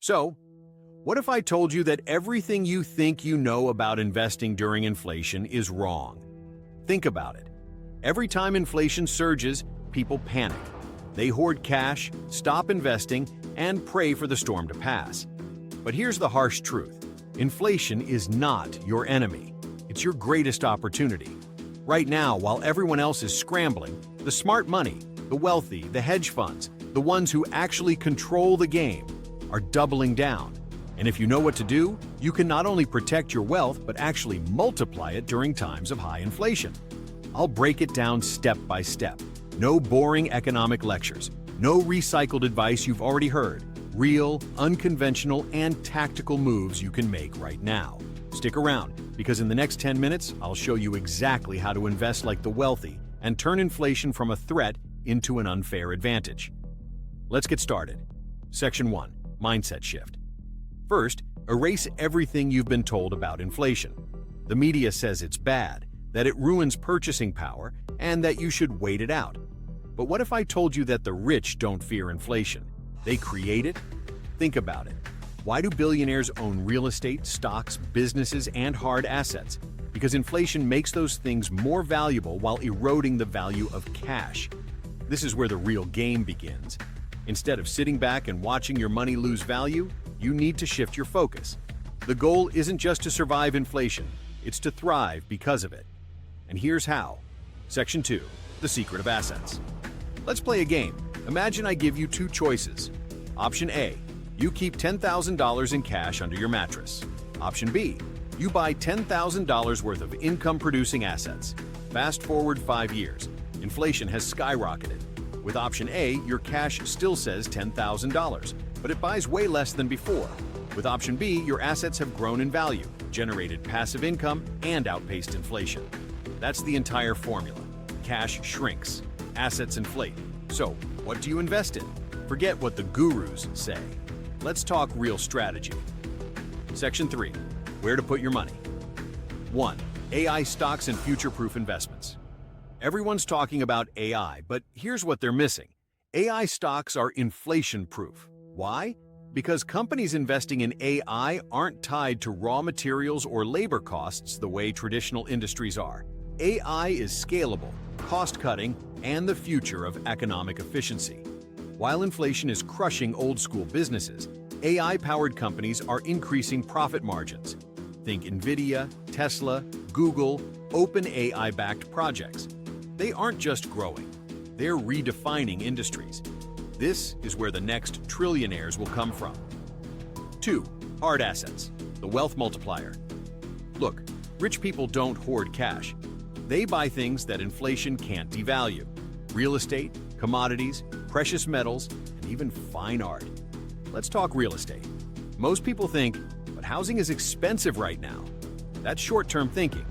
So, what if I told you that everything you think you know about investing during inflation is wrong? Think about it. Every time inflation surges, people panic. They hoard cash, stop investing, and pray for the storm to pass. But here's the harsh truth. Inflation is not your enemy. It's your greatest opportunity. Right now, while everyone else is scrambling, the smart money, the wealthy, the hedge funds, the ones who actually control the game, are doubling down. And if you know what to do, you can not only protect your wealth, but actually multiply it during times of high inflation. I'll break it down step by step. No boring economic lectures. No recycled advice you've already heard. Real, unconventional, and tactical moves you can make right now. Stick around, because in the next 10 minutes, I'll show you exactly how to invest like the wealthy and turn inflation from a threat into an unfair advantage. Let's get started. Section 1. Mindset shift. First, erase everything you've been told about inflation. The media says it's bad, that it ruins purchasing power, and that you should wait it out. But what if I told you that the rich don't fear inflation? They create it? Think about it. Why do billionaires own real estate, stocks, businesses, and hard assets? Because inflation makes those things more valuable while eroding the value of cash. This is where the real game begins. Instead of sitting back and watching your money lose value, you need to shift your focus. The goal isn't just to survive inflation, it's to thrive because of it. And here's how. Section 2. The secret of assets. Let's play a game. Imagine I give you two choices. Option A, you keep $10,000 in cash under your mattress. Option B, you buy $10,000 worth of income-producing assets. Fast forward 5 years. Inflation has skyrocketed. With option A, your cash still says $10,000, but it buys way less than before. With option B, your assets have grown in value, generated passive income, and outpaced inflation. That's the entire formula. Cash shrinks, assets inflate. So, what do you invest in? Forget what the gurus say. Let's talk real strategy. Section 3. Where to put your money. 1. AI stocks and future-proof investments. Everyone's talking about AI, but here's what they're missing. AI stocks are inflation-proof. Why? Because companies investing in AI aren't tied to raw materials or labor costs the way traditional industries are. AI is scalable, cost-cutting, and the future of economic efficiency. While inflation is crushing old-school businesses, AI-powered companies are increasing profit margins. Think NVIDIA, Tesla, Google, OpenAI-backed projects. They aren't just growing, they're redefining industries. This is where the next trillionaires will come from. 2. Hard assets, the wealth multiplier. Look, rich people don't hoard cash. They buy things that inflation can't devalue. Real estate, commodities, precious metals, and even fine art. Let's talk real estate. Most people think, but housing is expensive right now. That's short-term thinking.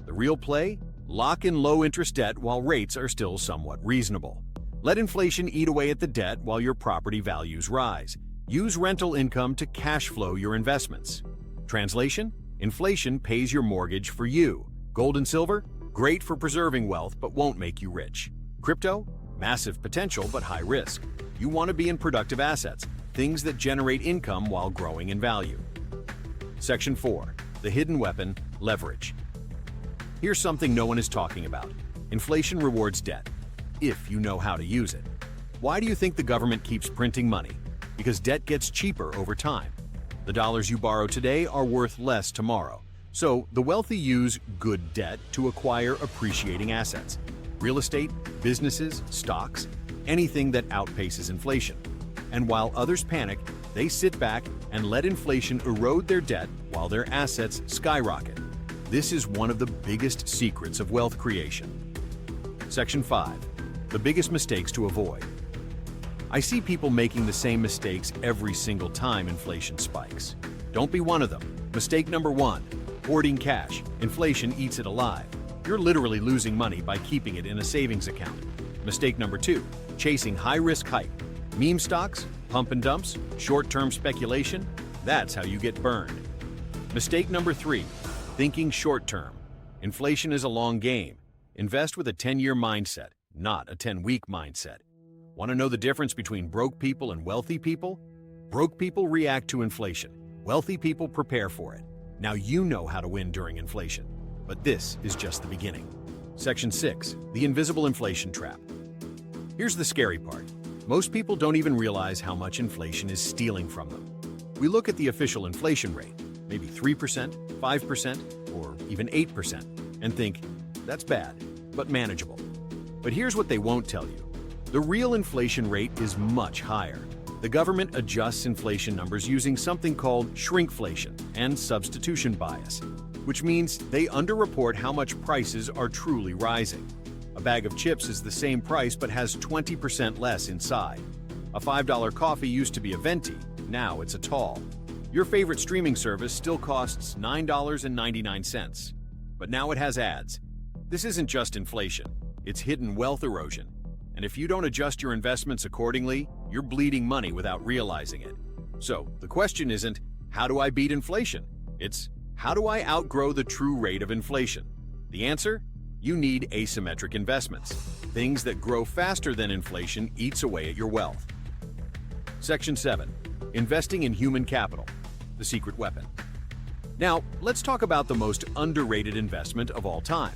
The real play? Lock in low-interest debt while rates are still somewhat reasonable. Let inflation eat away at the debt while your property values rise. Use rental income to cash flow your investments. Translation? Inflation pays your mortgage for you. Gold and silver? Great for preserving wealth but won't make you rich. Crypto? Massive potential but high risk. You want to be in productive assets, things that generate income while growing in value. Section 4. The hidden weapon, leverage. Here's something no one is talking about. Inflation rewards debt, if you know how to use it. Why do you think the government keeps printing money? Because debt gets cheaper over time. The dollars you borrow today are worth less tomorrow. So the wealthy use good debt to acquire appreciating assets. Real estate, businesses, stocks, anything that outpaces inflation. And while others panic, they sit back and let inflation erode their debt while their assets skyrocket. This is one of the biggest secrets of wealth creation. Section 5. The biggest mistakes to avoid. I see people making the same mistakes every single time inflation spikes. Don't be one of them. Mistake number 1. Hoarding cash. Inflation eats it alive. You're literally losing money by keeping it in a savings account. Mistake number 2. Chasing high-risk hype. Meme stocks, pump and dumps, short-term speculation. That's how you get burned. Mistake number 3. Thinking short-term. Inflation is a long game. Invest with a 10-year mindset, not a 10-week mindset. Want to know the difference between broke people and wealthy people? Broke people react to inflation. Wealthy people prepare for it. Now you know how to win during inflation. But this is just the beginning. Section 6. The invisible inflation trap. Here's the scary part. Most people don't even realize how much inflation is stealing from them. We look at the official inflation rate, maybe 3%, 5%, or even 8%, and think, that's bad, but manageable. But here's what they won't tell you. The real inflation rate is much higher. The government adjusts inflation numbers using something called shrinkflation and substitution bias, which means they underreport how much prices are truly rising. A bag of chips is the same price but has 20% less inside. A $5 coffee used to be a venti, now it's a tall. Your favorite streaming service still costs $9.99, but now it has ads. This isn't just inflation, it's hidden wealth erosion. And if you don't adjust your investments accordingly, you're bleeding money without realizing it. So the question isn't, how do I beat inflation? It's, how do I outgrow the true rate of inflation? The answer? You need asymmetric investments. Things that grow faster than inflation eats away at your wealth. Section 7. Investing in human capital, the secret weapon. Now, let's talk about the most underrated investment of all time.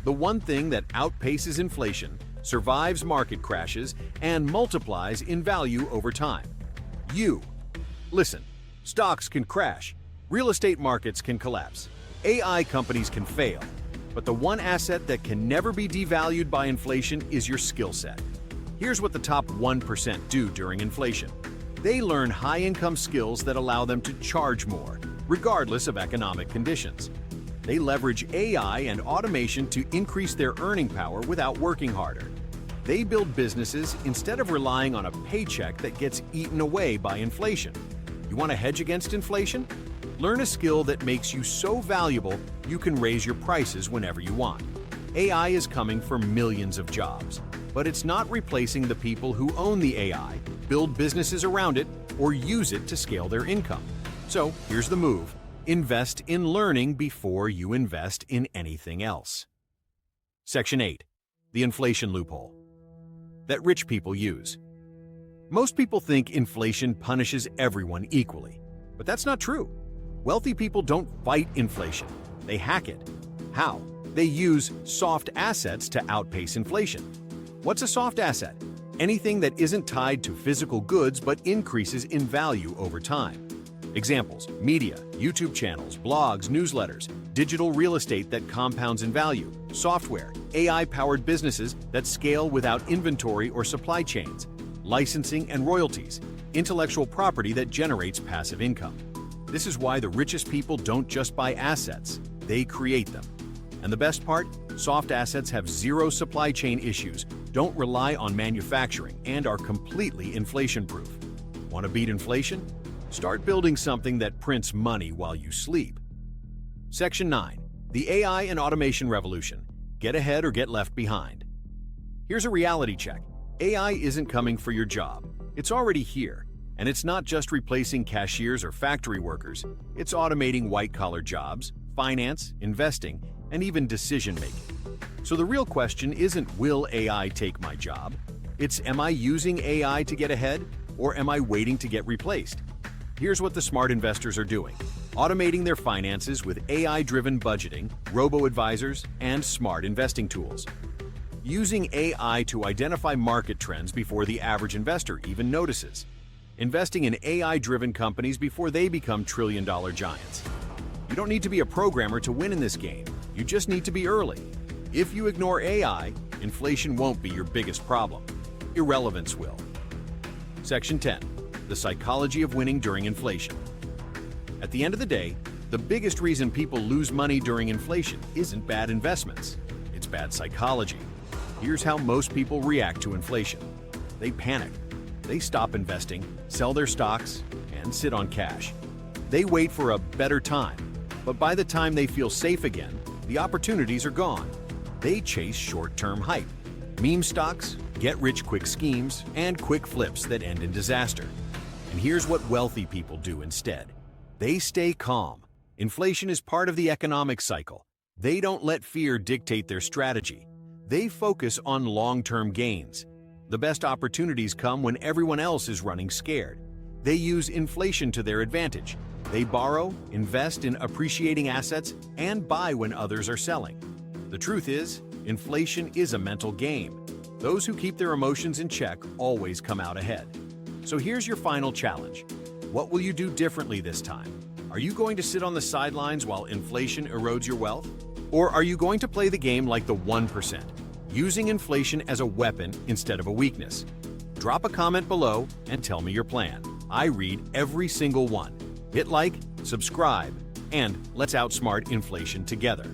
The one thing that outpaces inflation, survives market crashes, and multiplies in value over time. You. Listen, stocks can crash, real estate markets can collapse, AI companies can fail, but the one asset that can never be devalued by inflation is your skill set. Here's what the top 1% do during inflation. They learn high-income skills that allow them to charge more, regardless of economic conditions. They leverage AI and automation to increase their earning power without working harder. They build businesses instead of relying on a paycheck that gets eaten away by inflation. You want to hedge against inflation? Learn a skill that makes you so valuable you can raise your prices whenever you want. AI is coming for millions of jobs, but it's not replacing the people who own the AI, build businesses around it, or use it to scale their income. So here's the move. Invest in learning before you invest in anything else. Section 8. The inflation loophole that rich people use. Most people think inflation punishes everyone equally, but that's not true. Wealthy people don't fight inflation, they hack it. How? They use soft assets to outpace inflation. What's a soft asset? Anything that isn't tied to physical goods but increases in value over time. Examples: media, YouTube channels, blogs, newsletters, digital real estate that compounds in value, software, AI-powered businesses that scale without inventory or supply chains, licensing and royalties, intellectual property that generates passive income. This is why the richest people don't just buy assets, they create them. And the best part? Soft assets have zero supply chain issues, don't rely on manufacturing, and are completely inflation-proof. Want to beat inflation? Start building something that prints money while you sleep. Section 9. The AI and automation revolution. Get ahead or get left behind. Here's a reality check. AI isn't coming for your job. It's already here. And it's not just replacing cashiers or factory workers. It's automating white-collar jobs, finance, investing, and even decision-making. So the real question isn't, will AI take my job? It's, am I using AI to get ahead, or am I waiting to get replaced? Here's what the smart investors are doing. Automating their finances with AI-driven budgeting, robo-advisors, and smart investing tools. Using AI to identify market trends before the average investor even notices. Investing in AI-driven companies before they become trillion-dollar giants. You don't need to be a programmer to win in this game. You just need to be early. If you ignore AI, inflation won't be your biggest problem. Irrelevance will. Section 10. The psychology of winning during inflation. At the end of the day, the biggest reason people lose money during inflation isn't bad investments. It's bad psychology. Here's how most people react to inflation. They panic. They stop investing, sell their stocks, and sit on cash. They wait for a better time, but by the time they feel safe again, the opportunities are gone. They chase short-term hype, meme stocks, get-rich-quick schemes, and quick flips that end in disaster. And here's what wealthy people do instead. They stay calm. Inflation is part of the economic cycle. They don't let fear dictate their strategy. They focus on long-term gains. The best opportunities come when everyone else is running scared. They use inflation to their advantage. They borrow, invest in appreciating assets, and buy when others are selling. The truth is, inflation is a mental game. Those who keep their emotions in check always come out ahead. So here's your final challenge. What will you do differently this time? Are you going to sit on the sidelines while inflation erodes your wealth? Or are you going to play the game like the 1%, using inflation as a weapon instead of a weakness? Drop a comment below and tell me your plan. I read every single one. Hit like, subscribe, and let's outsmart inflation together.